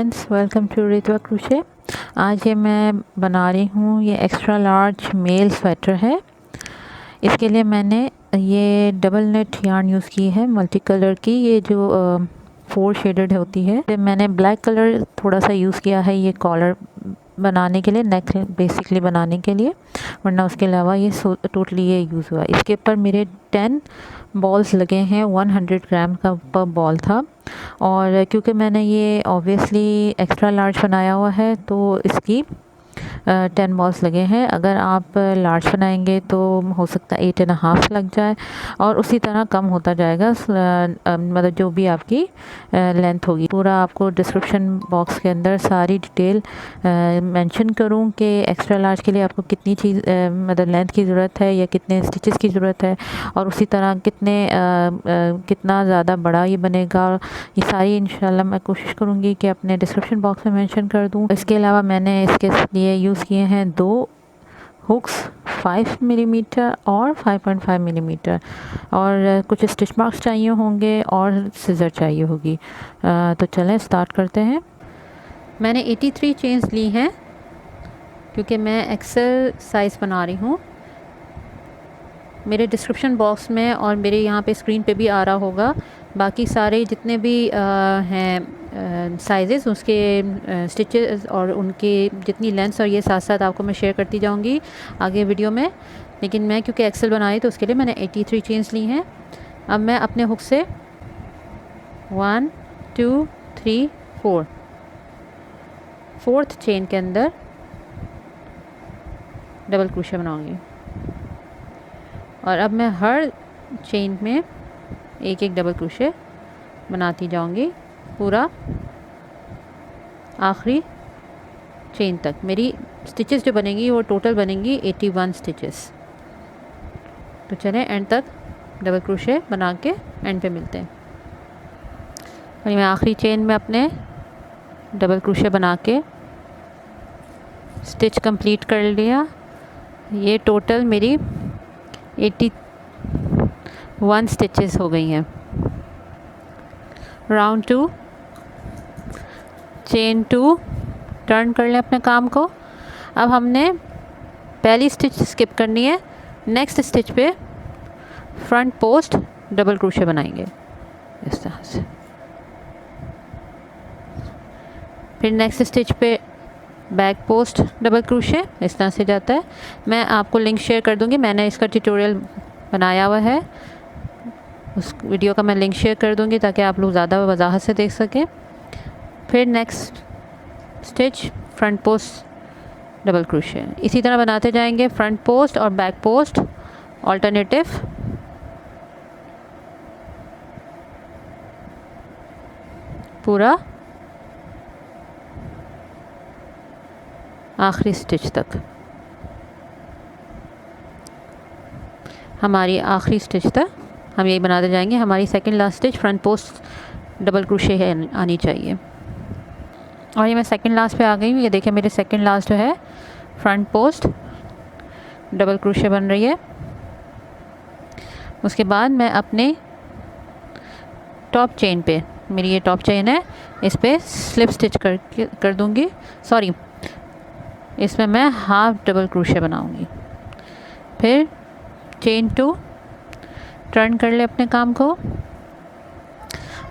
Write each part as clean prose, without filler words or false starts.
Friends, welcome to Ritva crochet. आज ये मैं बना रही हूँ, ये एक्स्ट्रा लार्ज मेल स्वेटर है। इसके लिए मैंने ये डबल नेट यार्न यूज़ की है, मल्टी कलर की, ये जो 4 शेडेड होती है। मैंने ब्लैक कलर थोड़ा सा यूज़ किया है ये कॉलर बनाने के लिए, नेक बेसिकली बनाने के लिए, वरना उसके अलावा ये टोटली ये यूज़ हुआ। इसके ऊपर मेरे 10 बॉल्स लगे हैं, 100 ग्राम का पर बॉल था। और क्योंकि मैंने ये ऑब्वियसली एक्स्ट्रा लार्ज बनाया हुआ है तो इसकी 10 बॉल्स लगे हैं। अगर आप लार्ज बनाएंगे तो हो सकता है 8.5 लग जाए, और उसी तरह कम होता जाएगा, मतलब जो भी आपकी लेंथ होगी। पूरा आपको डिस्क्रिप्शन बॉक्स के अंदर सारी डिटेल मेंशन करूं कि एक्स्ट्रा लार्ज के लिए आपको कितनी चीज़ मतलब लेंथ की ज़रूरत है या कितने स्टिचेस की ज़रूरत है, और उसी तरह कितना ज़्यादा बड़ा ये बनेगा। ये सारी इंशाल्लाह मैं कोशिश करूँगी कि अपने डिस्क्रिप्शन बॉक्स में मेंशन कर दूँ। इसके अलावा मैंने इसके लिए यूज़ किए हैं 2 हुक्स 5 मिलीमीटर और 5.5 मिलीमीटर, और कुछ स्टिच मार्क्स चाहिए होंगे और सिज़र चाहिए होगी। तो चलें स्टार्ट करते हैं। मैंने 83 चेन्स ली हैं क्योंकि मैं एक्सेल साइज़ बना रही हूँ। मेरे डिस्क्रिप्शन बॉक्स में और मेरे यहाँ पे स्क्रीन पे भी आ रहा होगा बाकी सारे जितने भी हैं साइज़ेस, उसके स्टिचेस और उनके जितनी लेंथ्स, और ये साथ साथ आपको मैं शेयर करती जाऊँगी आगे वीडियो में। लेकिन मैं क्योंकि एक्सेल बनाई तो उसके लिए मैंने 83 चेन्स ली हैं। अब मैं अपने हुक से 1 2 3 4 4th चेन के अंदर डबल क्रोशे बनाऊँगी, और अब मैं हर चेन में एक एक डबल क्रोशे बनाती जाऊंगी पूरा आखिरी चेन तक। मेरी स्टिचेस जो बनेंगी वो टोटल बनेंगी 81 स्टिचेस। तो चलें एंड तक डबल क्रोशे बना के एंड पे मिलते हैं। और मैं आखिरी चेन में अपने डबल क्रोशे बना के स्टिच कंप्लीट कर लिया। ये टोटल मेरी 81 स्टिचेस हो गई हैं। राउंड 2 चेन 2 टर्न कर लें अपने काम को। अब हमने पहली स्टिच स्किप करनी है, नेक्स्ट स्टिच पे फ्रंट पोस्ट डबल क्रोशे बनाएंगे इस तरह से। फिर नेक्स्ट स्टिच पे बैक पोस्ट डबल क्रोशे इस तरह से जाता है। मैं आपको लिंक शेयर कर दूंगी, मैंने इसका ट्यूटोरियल बनाया हुआ है, उस वीडियो का मैं लिंक शेयर कर दूंगी ताकि आप लोग ज़्यादा वजाहत से देख सकें। फिर next stitch front post double crochet, इसी तरह बनाते जाएंगे फ्रंट पोस्ट और बैक पोस्ट ऑल्टरनेटिव। पूरा आखिरी स्टिच तक, हमारी आखिरी स्टिच तक हम यही बनाते जाएंगे। हमारी second last stitch front post double crochet है आनी चाहिए। और ये मैं सेकंड लास्ट पे आ गई हूँ। ये देखिए मेरे सेकंड लास्ट जो है फ्रंट पोस्ट डबल क्रोशे बन रही है। उसके बाद मैं अपने टॉप चेन पे, मेरी ये टॉप चेन है, इस पर स्लिप स्टिच कर दूँगी। सॉरी, इसमें मैं हाफ डबल क्रोशे बनाऊंगी। फिर चेन 2 टर्न कर ले अपने काम को।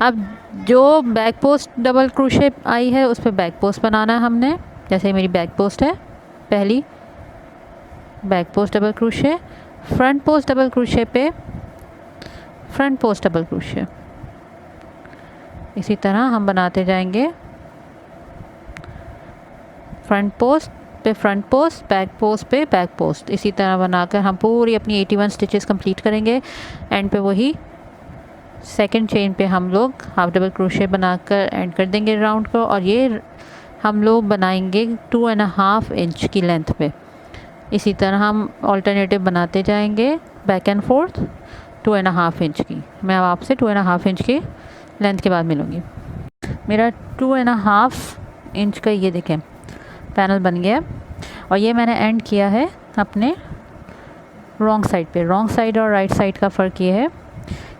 अब जो बैक पोस्ट डबल क्रोशे आई है उस पर बैक पोस्ट बनाना है हमने। जैसे मेरी बैक पोस्ट है, पहली back post double crochet, front post double crochet पे फ्रंट पोस्ट डबल क्रोशे, इसी तरह हम बनाते जाएंगे। फ्रंट पोस्ट पे फ्रंट पोस्ट, बैक पोस्ट पे बैक पोस्ट, इसी तरह बनाकर हम पूरी अपनी 81 स्टिचेस कंप्लीट करेंगे। एंड पे वही सेकंड चेन पे हम लोग हाफ डबल क्रोशे बनाकर एंड कर देंगे राउंड को। और ये हम लोग बनाएंगे 2.5 इंच की लेंथ पे। इसी तरह हम ऑल्टरनेटिव बनाते जाएंगे बैक एंड फोर्थ 2.5 इंच की। मैं अब आपसे 2.5 इंच की लेंथ के बाद मिलूँगी। मेरा 2.5 इंच का ये देखें पैनल बन गया, और ये मैंने एंड किया है अपने रॉन्ग साइड पे। रॉन्ग साइड और राइट साइड का फ़र्क ये है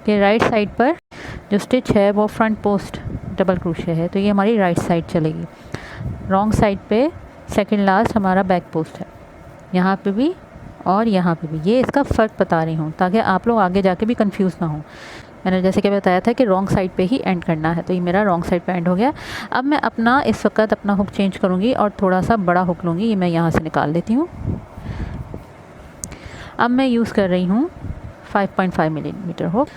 कि राइट साइड पर जो स्टिच है वो फ्रंट पोस्ट डबल क्रोशे है, तो ये हमारी राइट साइड चलेगी। रॉन्ग साइड पे सेकंड लास्ट हमारा बैक पोस्ट है, यहाँ पे भी और यहाँ पे भी। ये इसका फ़र्क बता रही हूँ ताकि आप लोग आगे जाके भी कंफ्यूज ना हो। मैंने जैसे कि बताया था कि रॉन्ग साइड पे ही एंड करना है, तो ये मेरा रॉन्ग साइड पे एंड हो गया। अब मैं अपना इस वक्त अपना हुक चेंज करूँगी और थोड़ा सा बड़ा हुक लूँगी। ये मैं यहाँ से निकाल लेती हूँ। अब मैं यूज़ कर रही हूँ 5.5 मिलीमीटर हुक।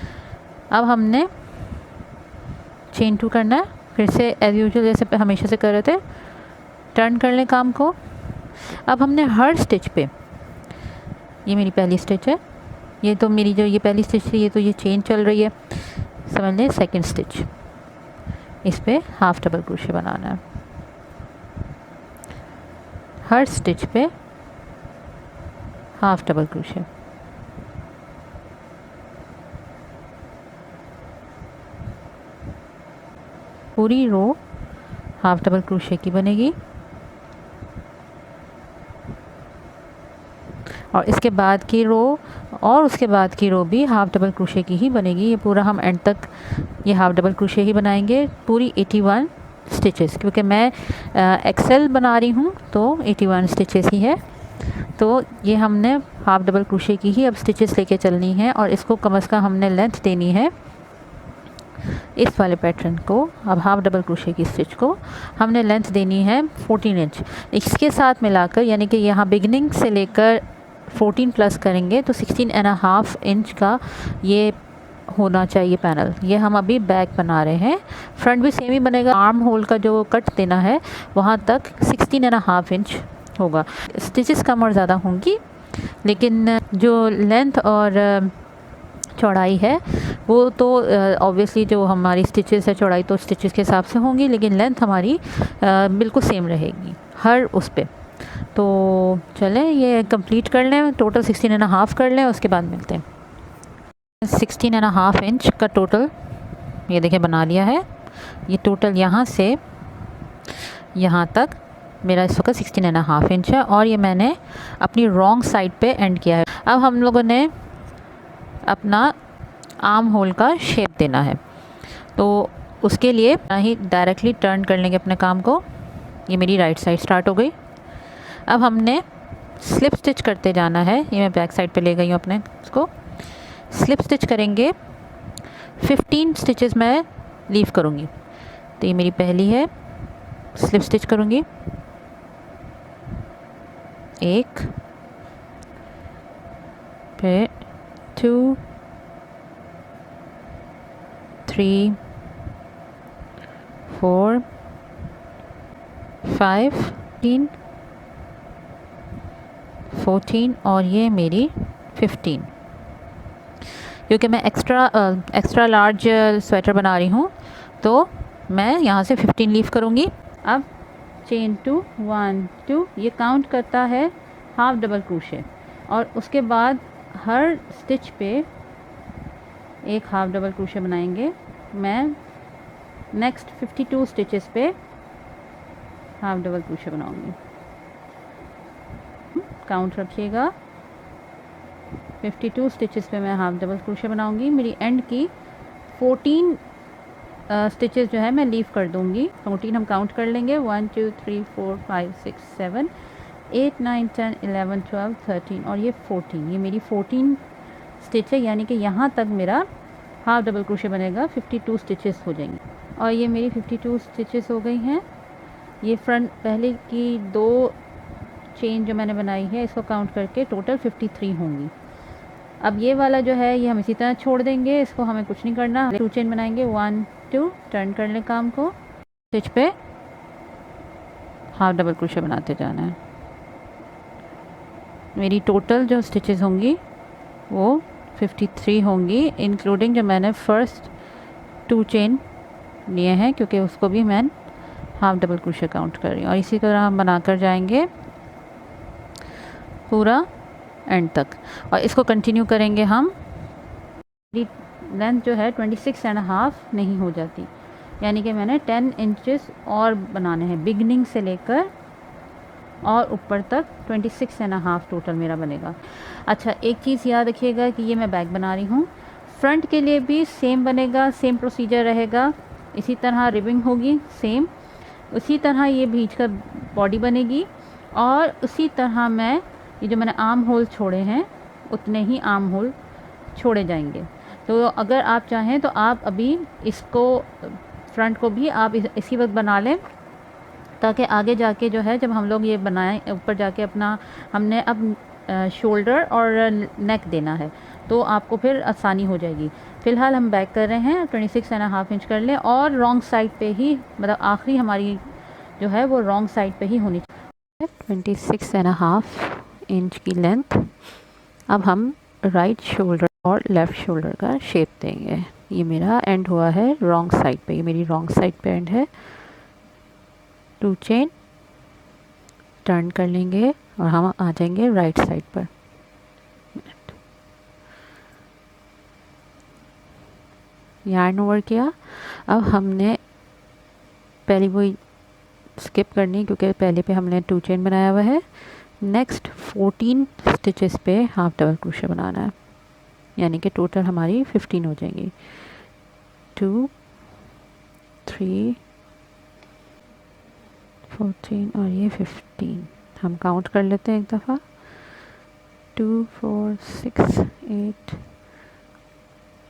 अब हमने चेन 2 करना है, फिर से एज यूजुअल जैसे हमेशा से कर रहे थे, टर्न कर लें काम को। अब हमने हर स्टिच पे, ये मेरी पहली स्टिच है, ये तो मेरी जो ये पहली स्टिच थी, ये तो ये चेन चल रही है, समझ लें सेकेंड स्टिच, इस पे हाफ डबल क्रोशे बनाना है। हर स्टिच पे हाफ डबल क्रोशे। पूरी रो हाफ डबल क्रोशे की बनेगी और इसके बाद की रो और उसके बाद की रो भी हाफ डबल क्रोशे की ही बनेगी। ये पूरा हम एंड तक ये हाफ डबल क्रोशे ही बनाएंगे, पूरी 81 स्टिचेस, क्योंकि मैं एक्सेल बना रही हूँ तो 81 स्टिचेस ही है। तो ये हमने हाफ डबल क्रोशे की ही अब स्टिचेस लेके चलनी है और इसको कम से कम हमने लेंथ देनी है इस वाले पैटर्न को। अब हाफ डबल क्रोशे की स्टिच को हमने लेंथ देनी है 14 इंच। इसके साथ मिलाकर यानी कि यहाँ बिगिनिंग से लेकर 14 प्लस करेंगे तो 16.5 इंच का ये होना चाहिए पैनल। ये हम अभी बैक बना रहे हैं, फ्रंट भी सेम ही बनेगा। आर्म होल का जो कट देना है वहाँ तक 16.5 इंच होगा। स्टिचेस कम और ज़्यादा होंगी, लेकिन जो लेंथ और चौड़ाई है वो तो ऑब्वियसली जो हमारी स्टिचेस है चौड़ाई तो स्टिचेस के हिसाब से होंगी, लेकिन लेंथ हमारी बिल्कुल सेम रहेगी हर उस पे। तो चलें ये कंप्लीट कर लें, टोटल 16.5 कर लें, उसके बाद मिलते हैं। 16.5 इंच का टोटल ये देखिए बना लिया है। ये टोटल यहाँ से यहाँ तक मेरा इस वक्त 16.5 इंच है और ये मैंने अपनी रॉन्ग साइड पे एंड किया है। अब हम लोगों ने अपना आर्म होल का शेप देना है, तो उसके लिए ही डायरेक्टली टर्न कर लेंगे अपने काम को। ये मेरी राइट साइड स्टार्ट हो गई। अब हमने स्लिप स्टिच करते जाना है। ये मैं बैक साइड पे ले गई हूँ अपने इसको। स्लिप स्टिच करेंगे, 15 स्टिचेस मैं लीव करूँगी। तो ये मेरी पहली है, स्लिप स्टिच करूँगी, 1, फिर 2, 3, 4, 5, 14 और ये मेरी 15। क्योंकि मैं एक्स्ट्रा लार्ज स्वेटर बना रही हूँ तो मैं यहाँ से 15 लीव करूँगी। अब चेन 2 1 2 ये काउंट करता है हाफ डबल क्रोशे और उसके बाद हर स्टिच पे एक हाफ डबल क्रोशे बनाएंगे। मैं नेक्स्ट 52 स्टिचेस पे हाफ डबल क्रोशे बनाऊंगी। काउंट रखिएगा, 52 स्टिचेस पे मैं हाफ डबल क्रोशे बनाऊंगी। मेरी एंड की 14 स्टिचेस जो है मैं लीव कर दूंगी। 14 हम काउंट कर लेंगे, 1 2 3 4 5 6 7 8 9 10 11 12 13 और ये 14। ये मेरी 14 स्टिच है, यानी कि यहाँ तक मेरा हाफ डबल क्रोशे बनेगा। 52 स्टिचेस हो जाएंगी और ये मेरी 52 स्टिचेस हो गई हैं। ये फ्रंट पहले की 2 चेन जो मैंने बनाई है इसको काउंट करके टोटल 53 होंगी। अब ये वाला जो है ये हम इसी तरह छोड़ देंगे, इसको हमें कुछ नहीं करना। 2 चेन बनाएंगे, 1 2 टर्न कर लें काम को, स्टिच पे हाफ डबल क्रोशे बनाते जाना है। मेरी टोटल जो स्टिचेस होंगी वो 53 होंगी, इंक्लूडिंग जो मैंने फर्स्ट 2 चेन लिए हैं, क्योंकि उसको भी मैं हाफ डबल क्रोशे काउंट कर रही हूँ। और इसी तरह हम बनाकर जाएंगे पूरा एंड तक और इसको कंटिन्यू करेंगे हम। लेंथ जो है 26.5 नहीं हो जाती, यानी कि मैंने 10 इंचेस और बनाने हैं बिगनिंग से लेकर और ऊपर तक 26.5 टोटल मेरा बनेगा। अच्छा, एक चीज़ याद रखिएगा कि ये मैं बैक बना रही हूँ, फ्रंट के लिए भी सेम बनेगा, सेम प्रोसीजर रहेगा। इसी तरह रिबिंग होगी सेम, उसी तरह ये बीच का बॉडी बनेगी और उसी तरह मैं ये जो मैंने आर्म होल छोड़े हैं उतने ही आर्म होल छोड़े जाएंगे। तो अगर आप चाहें तो आप अभी इसको फ्रंट को भी आप इसी वक्त बना लें, ताकि आगे जाके जो है जब हम लोग ये बनाएं ऊपर जाके अपना हमने अब शोल्डर और नेक देना है तो आपको फिर आसानी हो जाएगी। फ़िलहाल हम बैक कर रहे हैं, 26.5 इंच कर लें और रॉन्ग साइड पे ही, मतलब आखिरी हमारी जो है वो रॉन्ग साइड पे ही होनी चाहिए। 26.5 इंच की लेंथ। अब हम राइट शोल्डर और लेफ़्ट शोल्डर का शेप देंगे। ये मेरा एंड हुआ है रॉन्ग साइड पे, ये मेरी रॉन्ग साइड पे एंड है। 2 चेन टर्न कर लेंगे और हम आ जाएंगे राइट साइड पर। यार्न ओवर किया। अब हमने पहले वही स्किप करनी क्योंकि पहले पे हमने 2 चेन बनाया हुआ है। नेक्स्ट 14 स्टिचेस पे हाफ डबल क्रोशे बनाना है, यानी कि टोटल हमारी 15 हो जाएंगी। 2 3 14 और ये 15 हम काउंट कर लेते हैं एक दफ़ा। 2 4 6 8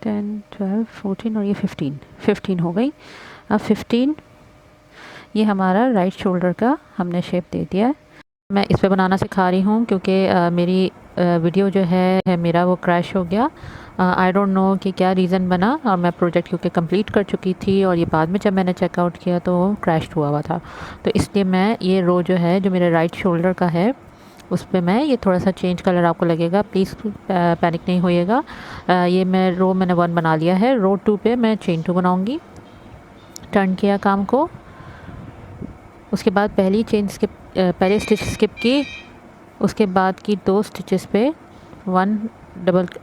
10 12 14 और ये 15 हो गई। अब 15 ये हमारा राइट शोल्डर का हमने शेप दे दिया है। मैं इस पे बनाना सिखा रही हूँ क्योंकि मेरी वीडियो जो है मेरा वो क्रैश हो गया। आई डोंट नो कि क्या रीज़न बना, और मैं प्रोजेक्ट क्योंकि कंप्लीट कर चुकी थी और ये बाद में जब मैंने चेकआउट किया तो क्रैश हुआ था। तो इसलिए मैं ये रो जो है जो मेरे राइट शोल्डर का है उस पर मैं ये थोड़ा सा चेंज कलर आपको लगेगा, प्लीज़ पैनिक नहीं होइएगा। ये मैं रो मैंने 1 बना लिया है। रो 2 पे मैं चेन 2 बनाऊँगी। टर्न किया काम को, उसके बाद पहली चेन स्किप, पहले स्टिच स्किप की, उसके बाद की 2 स्टिचेस पे 1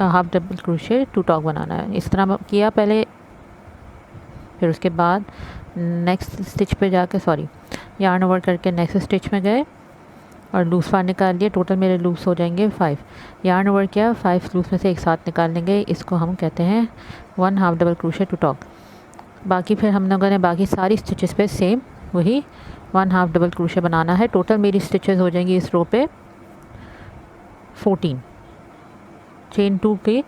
हाफ डबल क्रोशे 2 टॉक बनाना है। इस तरह किया पहले, फिर उसके बाद नेक्स्ट स्टिच पे जाके यार्न ओवर करके नेक्स्ट स्टिच में गए और लूज़ पार निकाल लिए। टोटल मेरे लूज़ हो जाएंगे 5। यार्न ओवर किया, 5 लूज़ में से एक साथ निकाल लेंगे, इसको हम कहते हैं 1 हाफ डबल क्रोशे 2 टॉक। बाकी फिर हम लोगों ने बाकी सारी स्टिचेस पे सेम वही 1 हाफ डबल क्रोशे बनाना है। टोटल मेरी स्टिचेस हो जाएंगी इस रो पे 14, चेन 2 के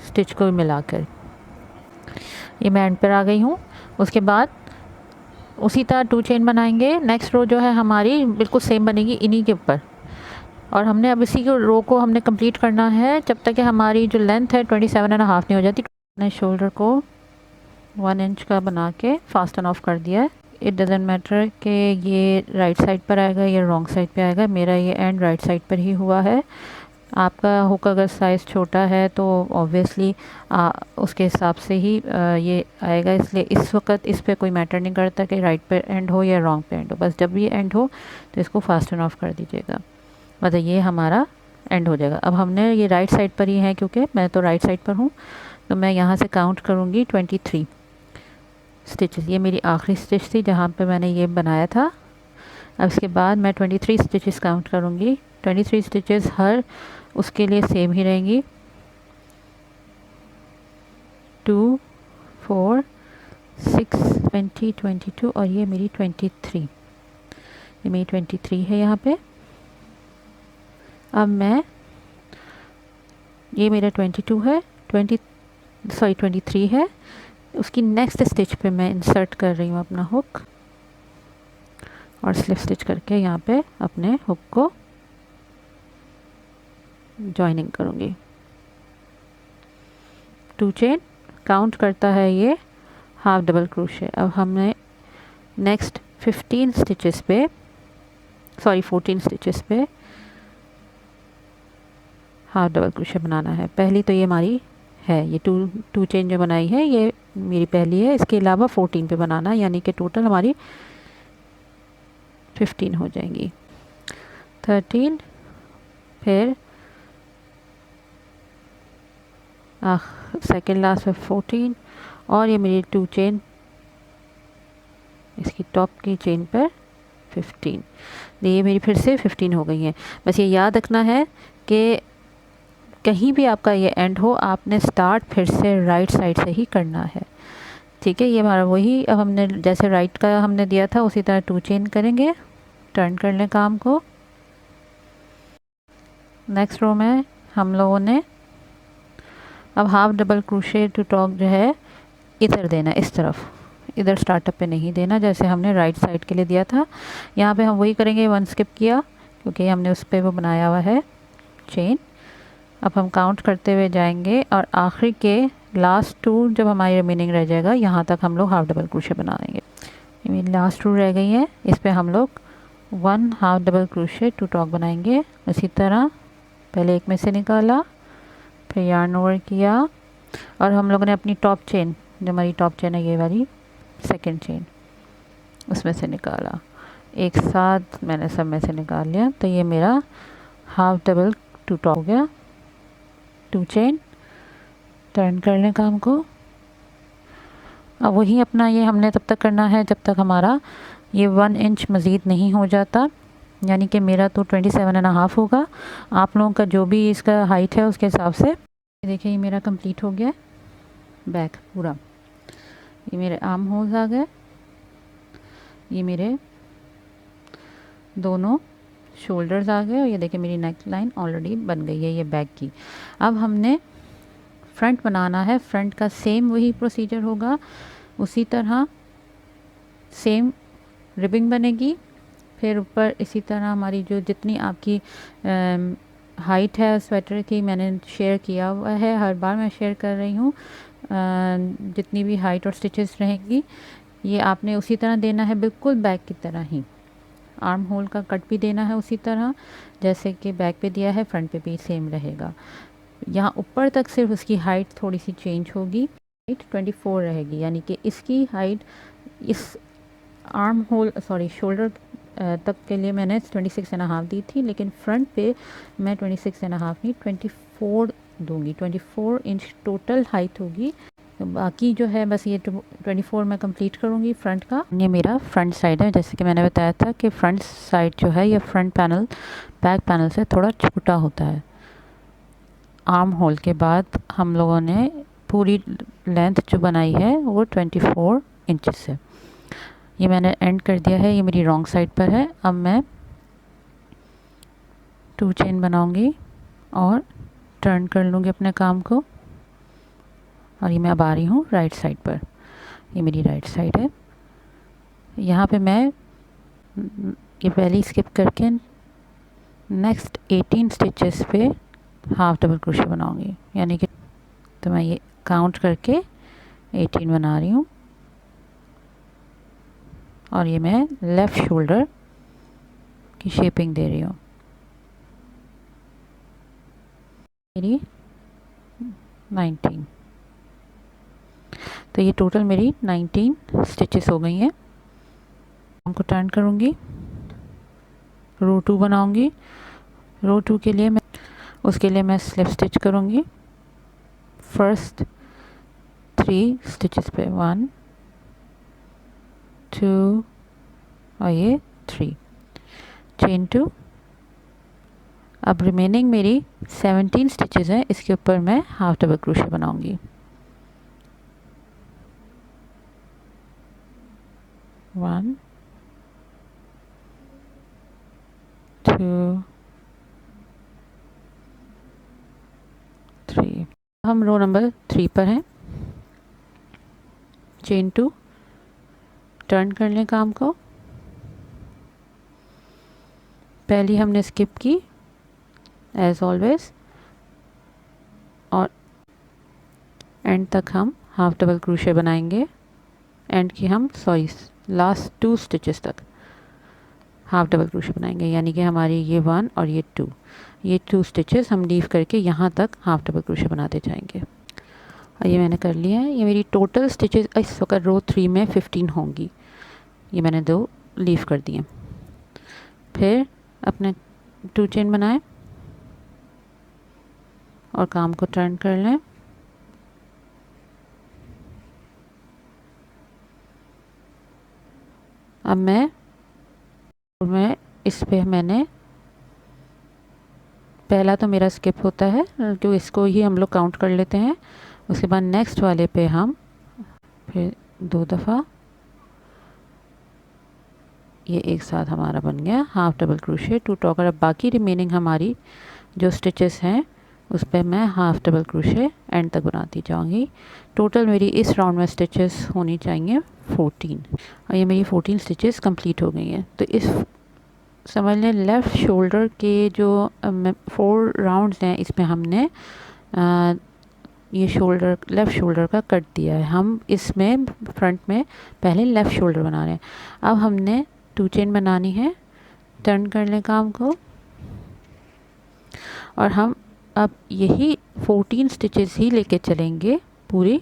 स्टिच को मिलाकर। ये मैं एंड पर आ गई हूँ। उसके बाद उसी तरह 2 चेन बनाएंगे। नेक्स्ट रो जो है हमारी बिल्कुल सेम बनेगी इन्हीं के ऊपर, और हमने अब इसी को रो को हमने कंप्लीट करना है जब तक कि हमारी जो लेंथ है 27.5 नहीं हो जाती। मैंने शोल्डर को 1 इंच का बना के फास्ट एंड ऑफ कर दिया है। इट डजेंट मैटर कि ये राइट साइड पर आएगा या रॉन्ग साइड पे आएगा, मेरा ये एंड राइट साइड पर ही हुआ है। आपका हुक अगर साइज़ छोटा है तो ऑब्वियसली उसके हिसाब से ही ये आएगा, इसलिए इस वक्त इस पे कोई मैटर नहीं करता कि राइट पे एंड हो या रॉन्ग पे एंड हो। बस जब ये एंड हो तो इसको फास्ट एंड ऑफ कर दीजिएगा, मतलब ये हमारा एंड हो जाएगा। अब हमने ये राइट साइड पर ही है क्योंकि मैं तो राइट साइड पर हूँ, तो मैं यहाँ से काउंट करूँगी 23 स्टिचेस। ये मेरी आखिरी स्टिच थी जहाँ पे मैंने ये बनाया था। अब इसके बाद मैं 23 स्टिचेस काउंट करूँगी। 23 स्टिचेस हर उसके लिए सेम ही रहेंगी। 2 4 6 20 22 और ये मेरी 23, ये मेरी 23 है यहाँ पे। अब मैं ये मेरा 22 है, 23 है। उसकी नेक्स्ट स्टिच पे मैं इंसर्ट कर रही हूँ अपना हुक और स्लिप स्टिच करके यहाँ पे अपने हुक को जॉइनिंग करूँगी। 2 चेन काउंट करता है ये हाफ डबल क्रोशे। अब हमने नेक्स्ट 14 स्टिचेस पे हाफ डबल क्रोशे बनाना है। पहली तो ये हमारी है, ये 2 चेन जो बनाई है ये मेरी पहली है। इसके अलावा 14 पे बनाना है, यानी कि टोटल हमारी 15 हो जाएंगी। 13, फिर सेकेंड लास्ट में 14 और ये मेरी 2 चेन इसकी टॉप की चेन पर 15। ये मेरी फिर से 15 हो गई हैं। बस ये याद रखना है कि कहीं भी आपका ये एंड हो, आपने स्टार्ट फिर से राइट साइड से ही करना है। ठीक है, ये हमारा वही, अब हमने जैसे राइट का हमने दिया था उसी तरह 2 चेन करेंगे, टर्न कर लें काम को। नेक्स्ट रो में हम लोगों ने अब half double crochet to talk जो है इधर देना, इस तरफ, इधर स्टार्टअप पे नहीं देना जैसे हमने राइट साइड के लिए दिया था। यहाँ पे हम वही करेंगे, 1 स्किप किया क्योंकि हमने उस पर वो बनाया हुआ है चेन। अब हम काउंट करते हुए जाएंगे और आखिरी के लास्ट 2 जब हमारी रिमेनिंग रह जाएगा, यहाँ तक हम लोग हाफ डबल क्रोशे बनाएंगे। ये मेरी लास्ट 2 रह गई हैं, इस पे हम लोग 1 half double crochet to talk बनाएंगे। इसी तरह पहले एक में से निकाला, फिर यार्न ओवर किया और हम लोगों ने अपनी टॉप चेन, जो हमारी टॉप चेन है ये वाली सेकंड चेन, उसमें से निकाला। एक साथ मैंने सब में से निकाल लिया, तो ये मेरा हाफ डबल टू टॉप हो गया। 2 चेन, टर्न कर लें काम को। अब वही अपना ये हमने तब तक करना है जब तक हमारा ये 1 इंच मज़ीद नहीं हो जाता, यानी कि मेरा तो 27.5 होगा। आप लोगों का जो भी इसका हाइट है उसके हिसाब से। देखिए ये मेरा कंप्लीट हो गया बैक पूरा। ये मेरे आर्म होल्स आ गए, ये मेरे दोनों शोल्डर्स आ गए और ये देखिए मेरी नेक लाइन ऑलरेडी बन गई है ये बैक की। अब हमने फ्रंट बनाना है, फ्रंट का सेम वही प्रोसीजर होगा, उसी तरह सेम रिबिंग बनेगी। फिर ऊपर इसी तरह हमारी जो जितनी आपकी हाइट है स्वेटर की, मैंने शेयर किया हुआ है, हर बार मैं शेयर कर रही हूँ। जितनी भी हाइट और स्टिचेस रहेंगी ये आपने उसी तरह देना है, बिल्कुल बैक की तरह ही। आर्म होल का कट भी देना है उसी तरह जैसे कि बैक पे दिया है, फ्रंट पे भी सेम रहेगा। यहाँ ऊपर तक सिर्फ उसकी हाइट थोड़ी सी चेंज होगी, हाइट 24 रहेगी, यानी कि इसकी हाइट इस आर्म होल शोल्डर तक के लिए मैंने 26.5 दी थी, लेकिन फ्रंट पे मैं 26.5 नहीं 24 दूंगी। 24 इंच टोटल हाइट होगी। तो बाकी जो है बस ये 24 मैं कंप्लीट करूँगी फ्रंट का। ये मेरा फ्रंट साइड है, जैसे कि मैंने बताया था कि फ्रंट साइड जो है ये फ्रंट पैनल बैक पैनल से थोड़ा छोटा होता है। आर्म होल के बाद हम लोगों ने पूरी लेंथ जो बनाई है वो 24 इंचेस है। ये मैंने एंड कर दिया है, ये मेरी रॉन्ग साइड पर है। अब मैं 2 चेन बनाऊंगी और टर्न कर लूँगी अपने काम को, और ये मैं अब आ रही हूँ राइट साइड पर। ये मेरी राइट साइड है। यहाँ पे मैं ये पहली स्किप करके नेक्स्ट 18 स्टिचेस पे हाफ डबल क्रोशे बनाऊंगी, यानी कि तो मैं ये काउंट करके 18 बना रही हूँ और ये मैं लेफ़्ट शोल्डर की शेपिंग दे रही हूँ। मेरी 19, तो ये टोटल मेरी 19 स्टिचेस हो गई हैं। हमको टर्न करूँगी, रो 2 बनाऊँगी। रो 2 के लिए मैं स्लिप स्टिच करूँगी फर्स्ट 3 स्टिचेस पे, 1 2 और ये 3 चेन 2। अब रिमेनिंग मेरी 17 स्टिचेस हैं, इसके ऊपर मैं हाफ डबल क्रोशे बनाऊंगी। 1 2 3। हम रो नंबर 3 पर हैं। चेन 2, टर्न कर लें काम को। पहली हमने स्किप की एज ऑलवेज और एंड तक हम हाफ डबल क्रोशे बनाएंगे। एंड की हम लास्ट 2 स्टिचेस तक हाफ डबल क्रोशे बनाएंगे, यानी कि हमारी ये 1 और ये 2 स्टिचेस हम लीव करके यहाँ तक हाफ डबल क्रोशे बनाते जाएंगे। और ये मैंने कर लिया है। ये मेरी टोटल स्टिचेस इस वक्त रो 3 में 15 होंगी। ये मैंने 2 लीव कर दिए। फिर अपने 2 चेन बनाएं और काम को टर्न कर लें। अब मैं इस पे मैंने पहला तो मेरा स्किप होता है, तो इसको ही हम लोग काउंट कर लेते हैं। उसके बाद नेक्स्ट वाले पे हम फिर 2 दफ़ा, ये एक साथ हमारा बन गया हाफ डबल क्रोशे 2 टॉगर। अब बाकी रिमेनिंग हमारी जो स्टिचेस हैं उस पर मैं हाफ डबल क्रोशे एंड तक बनाती जाऊंगी। टोटल मेरी इस राउंड में स्टिचेस होनी चाहिए 14, और ये मेरी 14 स्टिचेस कंप्लीट हो गई हैं। तो इस समझ लें लेफ़्ट शोल्डर के जो 4 राउंड्स हैं, इसमें हमने ये शोल्डर लेफ़्ट शोल्डर का कट दिया है। हम इसमें फ्रंट में पहले लेफ़्ट शोल्डर बना रहे हैं। अब हमने 2 चेन बनानी है। टर्न कर लें काम को, और हम अब यही 14 स्टिचेस ही लेके चलेंगे पूरी,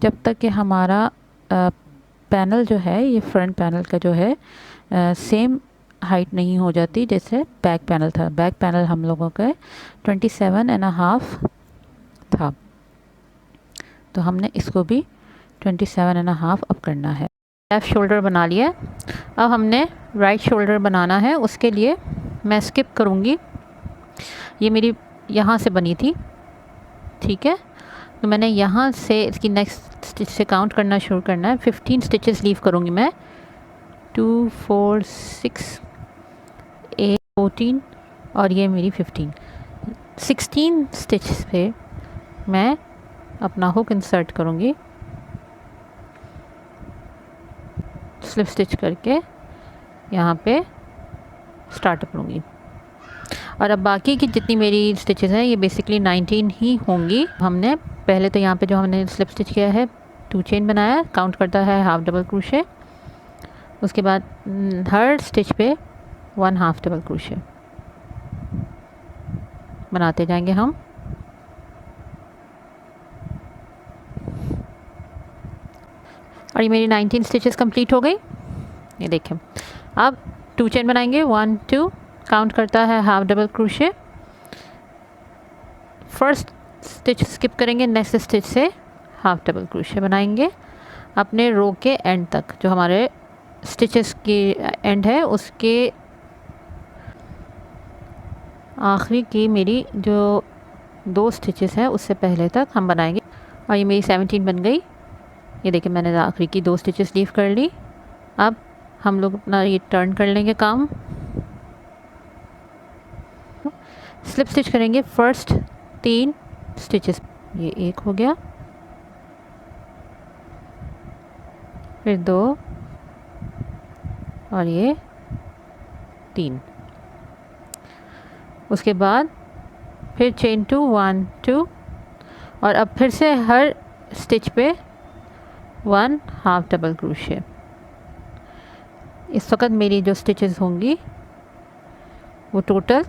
जब तक कि हमारा पैनल जो है, ये फ्रंट पैनल का जो है सेम हाइट नहीं हो जाती जैसे बैक पैनल था। बैक पैनल हम लोगों का 27.5 था, तो हमने इसको भी 27.5 अब करना है। लेफ़्ट शोल्डर बना लिया। अब हमने राइट शोल्डर बनाना है। उसके लिए मैं स्किप करूँगी। ये मेरी यहाँ से बनी थी, ठीक है, तो मैंने यहाँ से इसकी नेक्स्ट स्टिच से काउंट करना शुरू करना है। 15 स्टिचेस लीव करूँगी मैं। 2 4 6 8 14 और ये मेरी 15। 16 स्टिच पे मैं अपना हुक इंसर्ट करूँगी, स्लिप स्टिच करके यहाँ पे स्टार्टअप लूँगी। और अब बाकी की जितनी मेरी स्टिचेस हैं ये बेसिकली 19 ही होंगी। हमने पहले तो यहाँ पे जो हमने स्लिप स्टिच किया है 2 चेन बनाया, काउंट करता है हाफ डबल क्रोशे। उसके बाद हर स्टिच पे 1 हाफ डबल क्रोशे बनाते जाएंगे हम। और ये मेरी 19 स्टिचेस कंप्लीट हो गई। ये देखें, अब 2 चेन बनाएंगे, 1 2, काउंट करता है half double crochet. First stitch skip करेंगे, नेक्स्ट स्टिच से हाफ डबल क्रोशे बनाएंगे अपने रो के एंड तक। जो हमारे स्टिचेस की एंड है उसके आखिरी की मेरी जो 2 स्टिचेस है उससे पहले तक हम बनाएंगे। और ये मेरी 17 बन गई। ये देखिए, मैंने आखिरी की 2 स्टिचेस लीव कर ली। अब हम लोग अपना ये टर्न कर लेंगे काम, स्लिप स्टिच करेंगे फर्स्ट 3 स्टिचेस। ये एक हो गया, फिर 2 और ये 3। उसके बाद फिर चेन 2 1 2, और अब फिर से हर स्टिच पे 1 हाफ डबल क्रोशे। इस वक्त मेरी जो स्टिचेस होंगी वो टोटल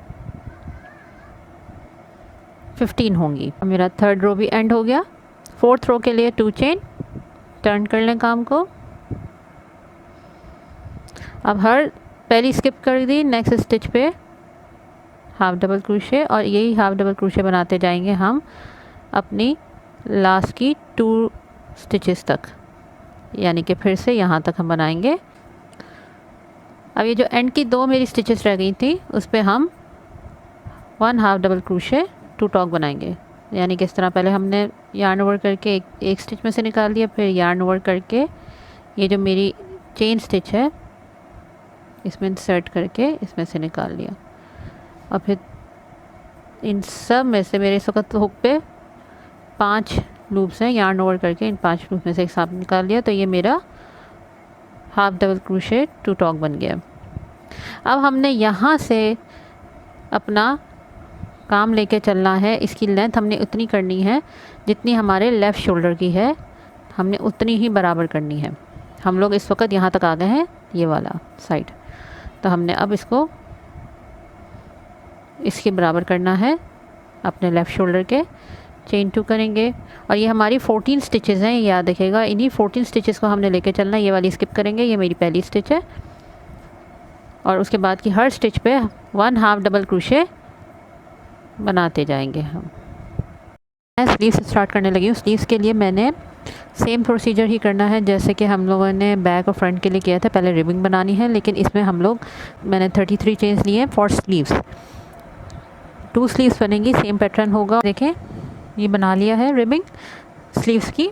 15 होंगी। मेरा थर्ड रो भी एंड हो गया। फोर्थ रो के लिए 2 चेन, टर्न कर लें काम को। अब हर पहली स्किप कर दी, नेक्स्ट स्टिच पे हाफ डबल क्रोशे, और यही हाफ डबल क्रोशे बनाते जाएंगे हम अपनी लास्ट की 2 स्टिचेस तक, यानी कि फिर से यहाँ तक हम बनाएंगे। अब ये जो एंड की 2 मेरी स्टिचेस रह गई थी उस पर हम 1 हाफ डबल क्रोशे 2 टॉक बनाएंगे। यानी कि इस तरह पहले हमने यार्न ओवर करके एक स्टिच में से निकाल दिया, फिर यार्न ओवर करके ये जो मेरी चेन स्टिच है इसमें इंसर्ट करके इसमें से निकाल लिया। और फिर इन सब में से मेरे इस वक्त हुक पे 5 लूप्स हैं, यार्न ओवर करके इन 5 लूप में से एक साथ निकाल लिया, तो ये मेरा हाफ डबल क्रोशे 2 टॉक बन गया। अब हमने यहाँ से अपना काम लेके चलना है। इसकी लेंथ हमने उतनी करनी है जितनी हमारे लेफ़्ट शोल्डर की है, हमने उतनी ही बराबर करनी है। हम लोग इस वक्त यहाँ तक आ गए हैं, ये वाला साइड, तो हमने अब इसको इसके बराबर करना है अपने लेफ़्ट शोल्डर के। चेन 2 करेंगे, और ये हमारी 14 स्टिचेस हैं, याद रखिएगा। इन्हीं 14 स्टिचेस को हमने लेके चलना है। ये वाली स्किप करेंगे, ये मेरी पहली स्टिच है, और उसके बाद की हर स्टिच पे 1 हाफ डबल क्रोशे बनाते जाएंगे हम। मैं स्लीव्स स्टार्ट करने लगी हूँ। स्लीव्स के लिए मैंने सेम प्रोसीजर ही करना है जैसे कि हम लोगों ने बैक और फ्रंट के लिए किया था। पहले रिबिंग बनानी है, लेकिन इसमें मैंने 33 चेन्स लिए हैं फॉर स्लीव्स। 2 स्लीव्स बनेंगी, सेम पैटर्न होगा। देखें ये बना लिया है रिबिंग स्लीव्स की।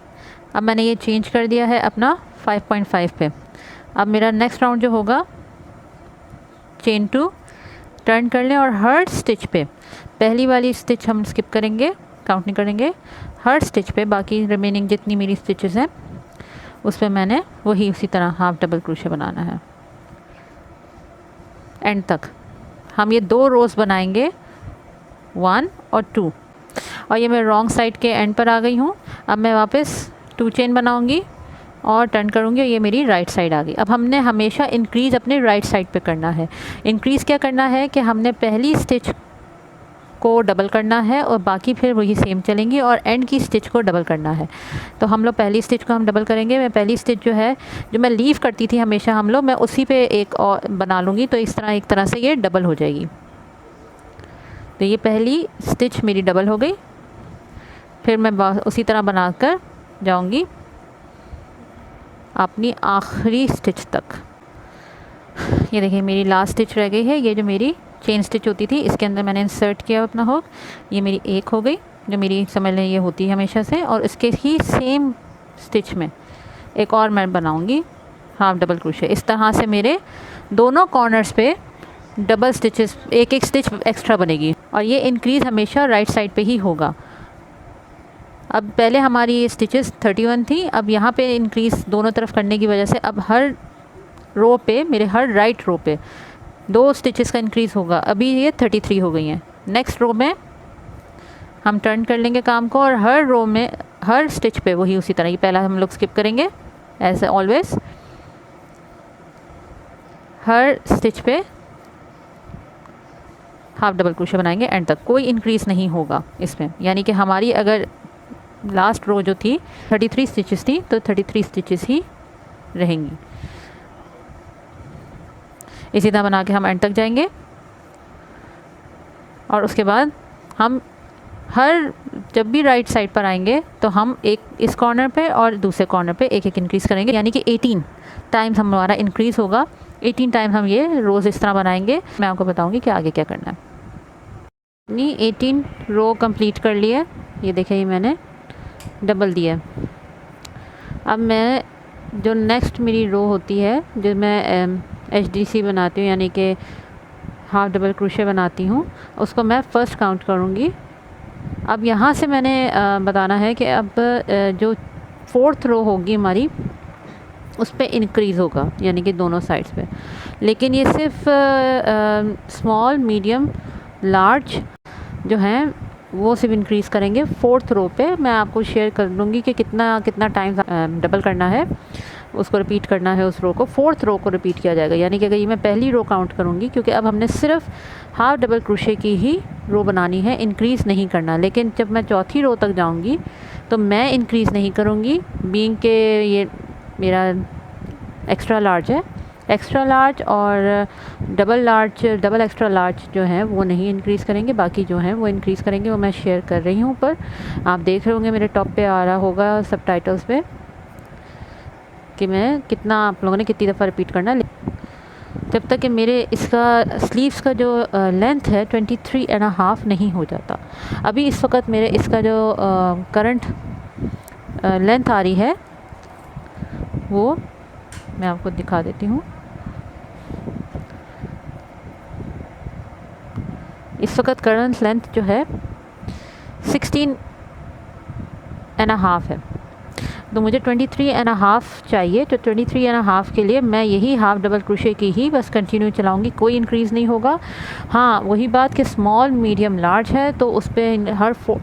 अब मैंने ये चेंज कर दिया है अपना 5.5 पे। अब मेरा नेक्स्ट राउंड जो होगा, चेन 2 टर्न कर लें और हर स्टिच पे, पहली वाली स्टिच हम स्किप करेंगे, काउंट नहीं करेंगे। हर स्टिच पे बाकी रिमेनिंग जितनी मेरी स्टिचेस हैं उस पर मैंने वही उसी तरह हाफ डबल क्रोशे बनाना है एंड तक। हम ये 2 रोज़ बनाएंगे, 1 और 2। और ये मैं रॉन्ग साइड के एंड पर आ गई हूँ। अब मैं वापस 2 चेन बनाऊँगी और टर्न करूँगी और ये मेरी राइट साइड आ गई। अब हमने हमेशा इंक्रीज़ अपने राइट साइड पे करना है। इंक्रीज़ क्या करना है कि हमने पहली स्टिच को डबल करना है और बाकी फिर वही सेम चलेंगी और एंड की स्टिच को डबल करना है। तो हम लोग पहली स्टिच को हम डबल करेंगे। मैं पहली स्टिच जो मैं लीव करती थी हमेशा मैं उसी पे एक और बना लूँगी, तो इस तरह एक तरह से ये डबल हो जाएगी। तो ये पहली स्टिच मेरी डबल हो गई। फिर मैं उसी तरह बनाकर जाऊँगी अपनी आखिरी स्टिच तक। ये देखिए मेरी लास्ट स्टिच रह गई है। ये जो मेरी चेन स्टिच होती थी इसके अंदर मैंने इंसर्ट किया अपना हुक। ये मेरी एक हो गई, जो मेरी समझ लें ये होती है हमेशा से। और इसके ही सेम स्टिच में एक और मैं बनाऊंगी हाफ डबल क्रोशे। इस तरह से मेरे दोनों कॉर्नर्स पे डबल स्टिचेस, एक स्टिच एक्स्ट्रा बनेगी। और ये इंक्रीज़ हमेशा राइट साइड पे ही होगा। अब पहले हमारी ये स्टिचेस 31 थी, अब यहाँ पे इंक्रीज़ दोनों तरफ करने की वजह से अब हर रो पे, मेरे हर राइट रो पे 2 स्टिचेस का इंक्रीज़ होगा। अभी ये 33 हो गई हैं। नेक्स्ट रो में हम टर्न कर लेंगे काम को और हर रो में हर स्टिच पे वही उसी तरह, ये पहला हम लोग स्किप करेंगे एज ऑलवेज। हर स्टिच पे हाफ डबल क्रोशे बनाएंगे एंड तक, कोई इंक्रीज़ नहीं होगा इसमें। यानी कि हमारी अगर लास्ट रो जो थी 33 स्टिचेस थी तो 33 स्टिचेस ही रहेंगी। इसी तरह बना के हम एंड तक जाएंगे और उसके बाद हम जब भी राइट साइड पर आएंगे तो हम एक इस कॉर्नर पे और दूसरे कॉर्नर पे एक एक इंक्रीज़ करेंगे। यानी कि 18 टाइम्स हमारा इंक्रीज़ होगा। 18 टाइम्स हम ये रोज़ इस तरह बनाएंगे। मैं आपको बताऊंगी कि आगे क्या करना है। अपनी 18 रो कंप्लीट कर लिए। ये देखिए ये मैंने डबल दिया। अब मैं जो नेक्स्ट मेरी रो होती है, जो मैं HDC बनाती हूँ यानी कि हाफ डबल क्रोशे बनाती हूँ, उसको मैं फ़र्स्ट काउंट करूँगी। अब यहाँ से मैंने बताना है कि अब जो 4th रो होगी हमारी उस पे इंक्रीज़ होगा, यानी कि दोनों साइड्स पे। लेकिन ये सिर्फ स्मॉल, मीडियम, लार्ज जो हैं वो सिर्फ इंक्रीज़ करेंगे 4th रो पे। मैं आपको शेयर कर दूँगी कि कितना टाइम डबल करना है, उसको रिपीट करना है उस रो को। 4th रो को रिपीट किया जाएगा। यानी कि अगर ये मैं पहली रो काउंट करूँगी, क्योंकि अब हमने सिर्फ हाफ डबल क्रोशे की ही रो बनानी है, इंक्रीज़ नहीं करना। लेकिन जब मैं चौथी रो तक जाऊँगी तो मैं इंक्रीज़ नहीं करूँगी, बीइंग के ये मेरा एक्स्ट्रा लार्ज है। एक्स्ट्रा लार्ज और डबल एक्स्ट्रा लार्ज जो हैं वो नहीं इंक्रीज़ करेंगे, बाकी जो हैं वो इंक्रीज़ करेंगे। वो मैं शेयर कर रही हूँ ऊपर, आप देख रहे होंगे मेरे टॉप पे आ रहा होगा सबटाइटल्स पे कि मैं कितना, आप लोगों ने कितनी दफ़ा रिपीट करना है, जब तक कि मेरे इसका स्लीव्स का जो लेंथ है 23.5 नहीं हो जाता। अभी इस वक्त मेरे इसका जो करंट लेंथ आ रही है वो मैं आपको दिखा देती हूँ। इस वक्त करंट लेंथ जो है 16.5 है, तो मुझे 23.5 चाहिए। तो 23.5 के लिए मैं यही हाफ डबल क्रोशे की ही बस कंटिन्यू चलाऊंगी, कोई इंक्रीज़ नहीं होगा। हाँ वही बात कि स्मॉल, मीडियम, लार्ज है तो उस पर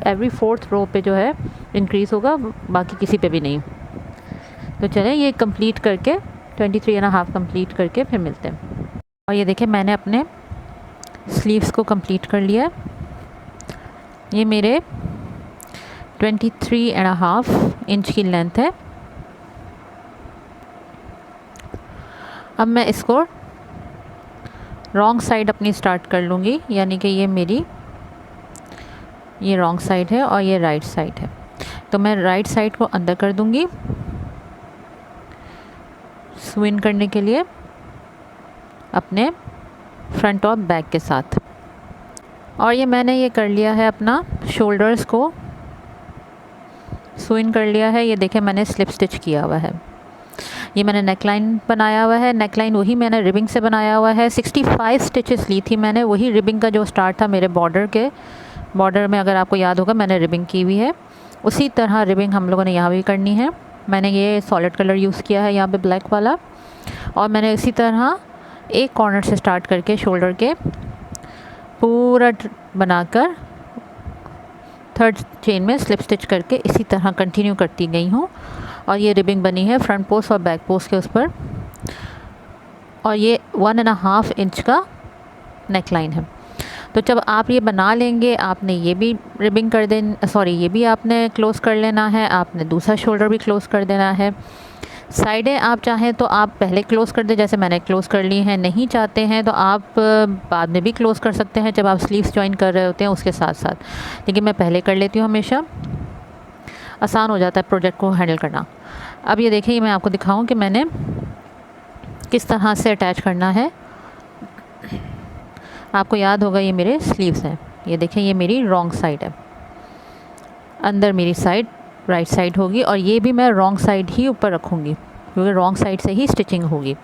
एवरी 4th रो पे जो है इंक्रीज़ होगा, बाकी किसी पे भी नहीं। तो चलें ये कंप्लीट करके 23.5 कंप्लीट करके फिर मिलते हैं। और ये देखिए मैंने अपने स्लीव्स को कंप्लीट कर लिया। ये मेरे 23.5 इंच की लेंथ है। अब मैं इसको रॉन्ग साइड अपनी स्टार्ट कर लूँगी, यानी कि ये मेरी ये रॉन्ग साइड है और ये राइट साइड है। तो मैं राइट साइड को अंदर कर दूंगी सू इन करने के लिए अपने फ्रंट और बैक के साथ। और ये मैंने ये कर लिया है, अपना शोल्डर्स को सू इन कर लिया है। ये देखिए मैंने स्लिप स्टिच किया हुआ है। ये मैंने नेकलाइन बनाया हुआ है, नेकलाइन वही मैंने रिबिंग से बनाया हुआ है। 65 स्टिचेस ली थी मैंने, वही रिबिंग का जो स्टार्ट था मेरे बॉर्डर में, अगर आपको याद होगा मैंने रिबिंग की हुई है। उसी तरह रिबिंग हम लोगों ने यहाँ भी करनी है। मैंने ये सॉलिड कलर यूज़ किया है यहाँ पे ब्लैक वाला, और मैंने इसी तरह एक कॉर्नर से स्टार्ट करके शोल्डर के पूरा बनाकर थर्ड चेन में स्लिप स्टिच करके इसी तरह कंटिन्यू करती गई हूँ। और ये रिबिंग बनी है फ्रंट पोस्ट और बैक पोस्ट के उस पर, और ये 1.5 इंच का नेकलाइन है। तो जब आप ये बना लेंगे, आपने ये भी रिबिंग कर देना, सॉरी ये भी आपने क्लोज़ कर लेना है, आपने दूसरा शोल्डर भी क्लोज़ कर देना है। साइडें आप चाहें तो आप पहले क्लोज़ कर दें, जैसे मैंने क्लोज़ कर ली हैं। नहीं चाहते हैं तो आप बाद में भी क्लोज़ कर सकते हैं जब आप स्लीव्स जॉइन कर रहे होते हैं उसके साथ साथ, लेकिन मैं पहले कर लेती हूँ, हमेशा आसान हो जाता है प्रोजेक्ट को हैंडल करना। अब ये देखिए, मैं आपको दिखाऊं कि मैंने किस तरह से अटैच करना है। आपको याद होगा ये मेरे स्लीव्स हैं, ये देखिए ये मेरी रॉन्ग साइड है, अंदर मेरी साइड राइट साइड होगी, और ये भी मैं रॉन्ग साइड ही ऊपर रखूँगी क्योंकि रॉन्ग साइड से ही स्टिचिंग होगी।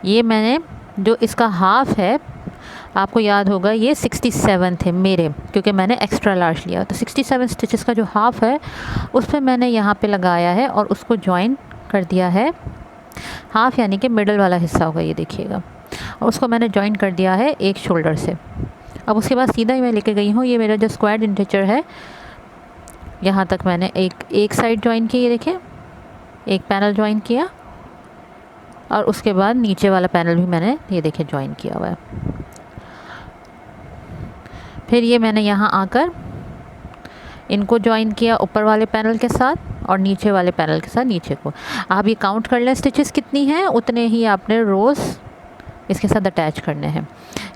ये मैंने जो इसका हाफ़ है, आपको याद होगा ये 67 थे मेरे, क्योंकि मैंने एक्स्ट्रा लार्ज लिया। तो 67 स्टिचेस का जो हाफ़ है उस पर मैंने यहाँ पे लगाया है और उसको जॉइन कर दिया है। हाफ़ यानी कि मिडल वाला हिस्सा होगा, ये देखिएगा, और उसको मैंने जॉइन कर दिया है एक शोल्डर से। अब उसके बाद सीधा ही मैं लेके गई हूँ, ये मेरा जो स्क्वायर इंटीचर है यहाँ तक मैंने एक साइड जॉइन की, ये देखिए एक पैनल जॉइन किया, और उसके बाद नीचे वाला पैनल भी मैंने ये देखिए जॉइन किया हुआ है। फिर ये मैंने यहाँ आकर इनको जॉइन किया ऊपर वाले पैनल के साथ और नीचे वाले पैनल के साथ नीचे को। आप ये काउंट कर लें स्टिचेस कितनी हैं, उतने ही आपने रोज़ इसके साथ अटैच करने हैं।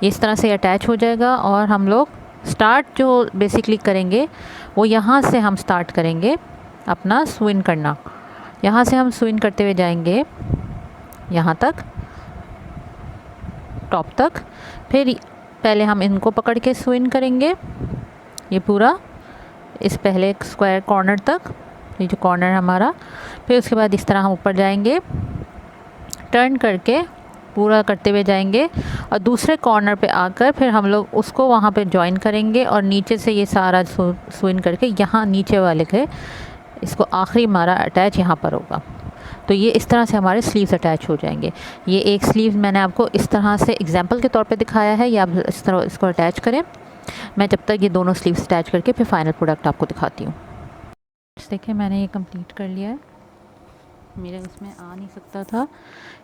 ये इस तरह से अटैच हो जाएगा, और हम लोग स्टार्ट जो बेसिकली करेंगे वो यहाँ से हम स्टार्ट करेंगे अपना सू इन करना। यहाँ से हम सू इन करते हुए जाएंगे यहाँ तक, टॉप तक। फिर पहले हम इनको पकड़ के सू इन करेंगे ये पूरा, इस पहले स्क्वायर कॉर्नर तक, ये जो कॉर्नर है हमारा। फिर उसके बाद इस तरह हम ऊपर जाएंगे, टर्न करके पूरा करते हुए जाएंगे, और दूसरे कॉर्नर पे आकर फिर हम लोग उसको वहाँ पे जॉइन करेंगे, और नीचे से ये सारा सू इन करके यहाँ नीचे वाले के इसको आखिरी हमारा अटैच यहाँ पर होगा। तो ये इस तरह से हमारे स्लीव्स अटैच हो जाएंगे। ये एक स्लीव मैंने आपको इस तरह से एग्जांपल के तौर पे दिखाया है, या आप इस तरह इसको अटैच करें। मैं जब तक ये दोनों स्लीव्स अटैच करके फिर फाइनल प्रोडक्ट आपको दिखाती हूँ। देखिए मैंने ये कंप्लीट कर लिया है, मेरे उसमें आ नहीं सकता था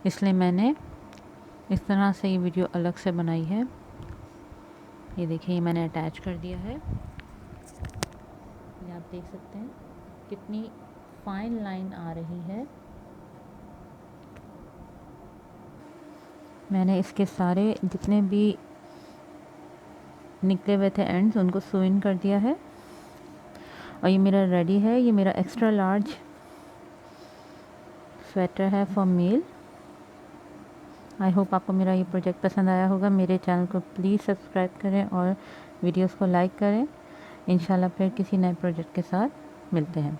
इसलिए मैंने इस तरह से ये वीडियो अलग से बनाई है। ये देखिए ये मैंने अटैच कर दिया है, ये आप देख सकते हैं कितनी फाइन लाइन आ रही है। मैंने इसके सारे जितने भी निकले हुए थे एंड्स उनको सू इन कर दिया है, और ये मेरा रेडी है। ये मेरा एक्स्ट्रा लार्ज स्वेटर है फॉर मेल। आई होप आपको मेरा ये प्रोजेक्ट पसंद आया होगा। मेरे चैनल को प्लीज़ सब्सक्राइब करें और वीडियोस को लाइक करें। इंशाल्लाह फिर किसी नए प्रोजेक्ट के साथ मिलते हैं।